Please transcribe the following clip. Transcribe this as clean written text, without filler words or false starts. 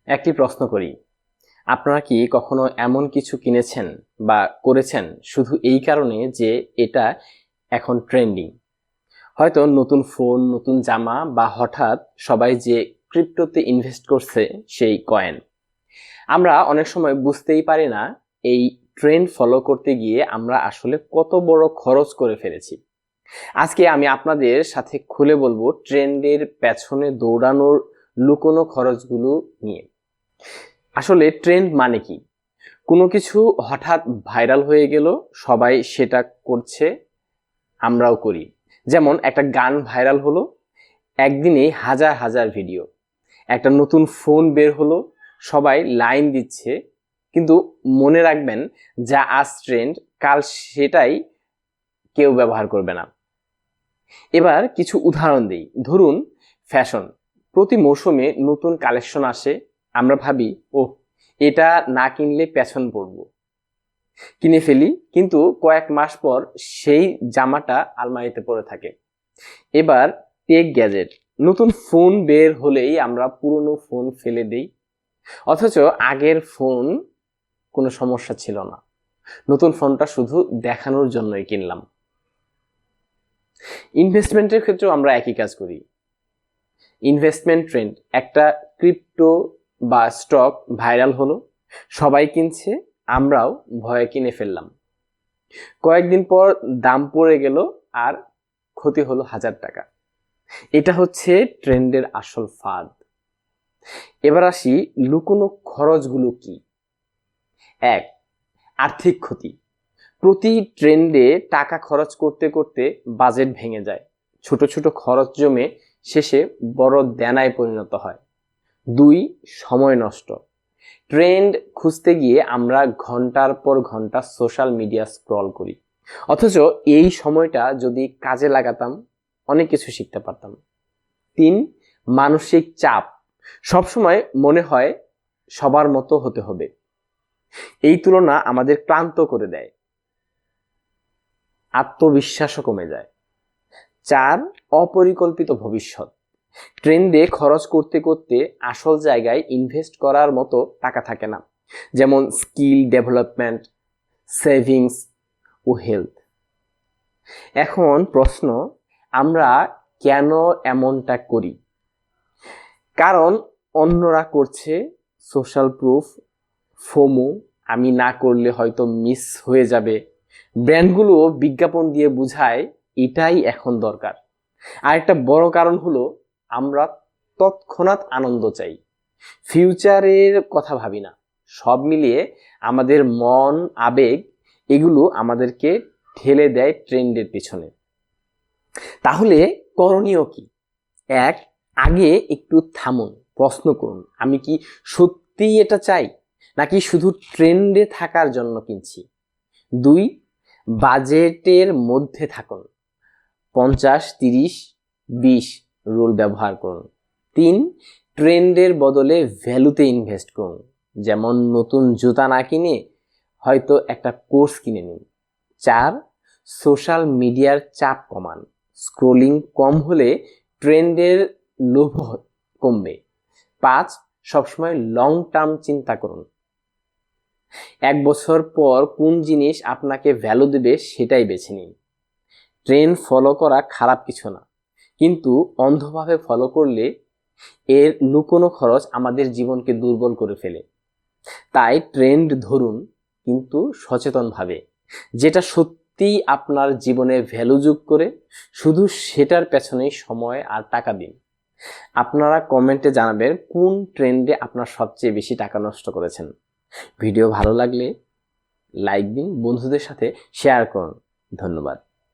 একটি প্রশ্ন করি, আপনারা কি কখনো এমন কিছু কিনেছেন বা করেছেন শুধু এই কারণে যে এটা এখন ট্রেন্ডিং? হয়তো নতুন ফোন, নতুন জামা, বা হঠাৎ সবাই যে ক্রিপ্টোতে ইনভেস্ট করছে সেই কয়েন। আমরা অনেক সময় বুঝতেই পারি না এই ট্রেন্ড ফলো করতে গিয়ে আমরা আসলে কত বড় খরচ করে ফেলেছি। আজকে আমি আপনাদের সাথে খুলে বলবো ট্রেন্ডের পেছনে দৌড়ানোর লুকোনো খরচগুলো নিয়ে। আসলে ট্রেন্ড মানে কি? কোনো কিছু হঠাৎ ভাইরাল হয়ে গেল, সবাই সেটা করছে, আমরাও করি। যেমন একটা গান ভাইরাল হলো, একদিনেই হাজার হাজার ভিডিও। একটা নতুন ফোন বের হলো, সবাই লাইন দিচ্ছে। কিন্তু মনে রাখবেন, যা আজ ট্রেন্ড কাল সেটাই কেউ ব্যবহার করবে না। এবার কিছু উদাহরণ দিই। ধরুন ফ্যাশন, প্রতি মৌসুমে নতুন কালেকশন আসে, আমরা ভাবি ওহ, এটা না কিনলে পেছন পড়বো, কিনে ফেলি, কিন্তু কয়েক মাস পর সেই জামাটা আলমারিতে পড়ে থাকে। এবার টেক গ্যাজেট, নতুন ফোন বের হলেই আমরা পুরনো ফোন ফেলে দেই, অথচ আগের ফোন কোনো সমস্যা ছিল না, নতুন ফোনটা শুধু দেখানোর জন্যই কিনলাম। ইনভেস্টমেন্টের ক্ষেত্রেও আমরা একই কাজ করি। ইনভেস্টমেন্ট ট্রেন্ড, একটা ক্রিপ্টো বা স্টক ভাইরাল হলো, সবাই কিনছে, আমরাও ভয়ে কিনে ফেললাম। কয়েকদিন পর দাম পড়ে গেল আর ক্ষতি হলো হাজার টাকা। এটা হচ্ছে ট্রেন্ডের আসল ফাঁদ। এবার আসি লুকোনো খরচগুলো কি। এক, আর্থিক ক্ষতি। প্রতি ট্রেন্ডে টাকা খরচ করতে করতে বাজেট ভেঙে যায়, ছোট ছোট খরচ জমে শেষে বড় দেনায় পরিণত হয়। দুই, সময় নষ্ট। ট্রেন্ড খুঁজতে গিয়ে আমরা ঘন্টার পর ঘন্টা সোশ্যাল মিডিয়া স্ক্রল করি, অথচ এই সময়টা যদি কাজে লাগাতাম অনেক কিছু শিখতে পারতাম। তিন, মানসিক চাপ। সবসময় মনে হয় সবার মতো হতে হবে, এই তুলনা আমাদের ক্লান্ত করে দেয়, আত্মবিশ্বাসও কমে যায়। চার, অপরিকল্পিত ভবিষ্যৎ। ট্রেন্ডে খরচ করতে করতে আসল জায়গায় ইনভেস্ট করার মতো টাকা থাকে না, যেমন স্কিল ডেভেলপমেন্ট, সেভিংস ও হেলথ। এখন প্রশ্ন, আমরা কেন এমনটা করি? কারণ অন্যরা করছে, সোশ্যাল প্রুফ, ফোমো, আমি না করলে হয়তো মিস হয়ে যাবে। ব্র্যান্ডগুলো বিজ্ঞাপন দিয়ে বোঝায় এটাই এখন দরকার। আর একটা বড় কারণ হলো আমরা তৎক্ষণাৎ আনন্দ চাই, ফিউচারের কথা ভাবি না। সব মিলিয়ে আমাদের মন, আবেগ, এগুলো আমাদেরকে ঠেলে দেয় ট্রেন্ডের পিছনে। তাহলে করণীয় কি? এক, আগে একটু থামুন, প্রশ্ন করুন, আমি কি সত্যিই এটা চাই, নাকি শুধু ট্রেন্ডে থাকার জন্য কিনছি? দুই, বাজেটের মধ্যে থাকুন, 50-30-20 রুল ব্যবহার করুন। তিন, ট্রেন্ডের বদলে ভ্যালুতে ইনভেস্ট করুন, যেমন নতুন জুতা না কিনে হয়তো একটা কোর্স কিনে নিন। চার, সোশ্যাল মিডিয়ার চাপ কমান, স্ক্রোলিং কম হলে ট্রেন্ডের লোভ কমবে। পাঁচ, সবসময় লং টার্ম চিন্তা করুন, 1 বছর পর কোন জিনিস আপনাকে ভ্যালু দেবে সেটাই বেছে নিন। ট্রেন্ড ফলো করা খারাপ কিছু না, কিন্তু অন্ধভাবে ফলো করলে এর লুকোনো খরচ আমাদের জীবনকে দুর্বল করে ফেলে। তাই ট্রেন্ড ধরুন, কিন্তু সচেতনভাবে, যেটা সত্যিই আপনার জীবনে ভ্যালু যোগ করে, শুধু সেটার পেছনেই সময় আর টাকা দিন। আপনারা কমেন্টে জানাবেন কোন ট্রেন্ডে আপনার সবচেয়ে বেশি টাকা নষ্ট করেছেন। ভিডিও ভালো লাগলে লাইক দিন, বন্ধুদের সাথে শেয়ার করুন। ধন্যবাদ।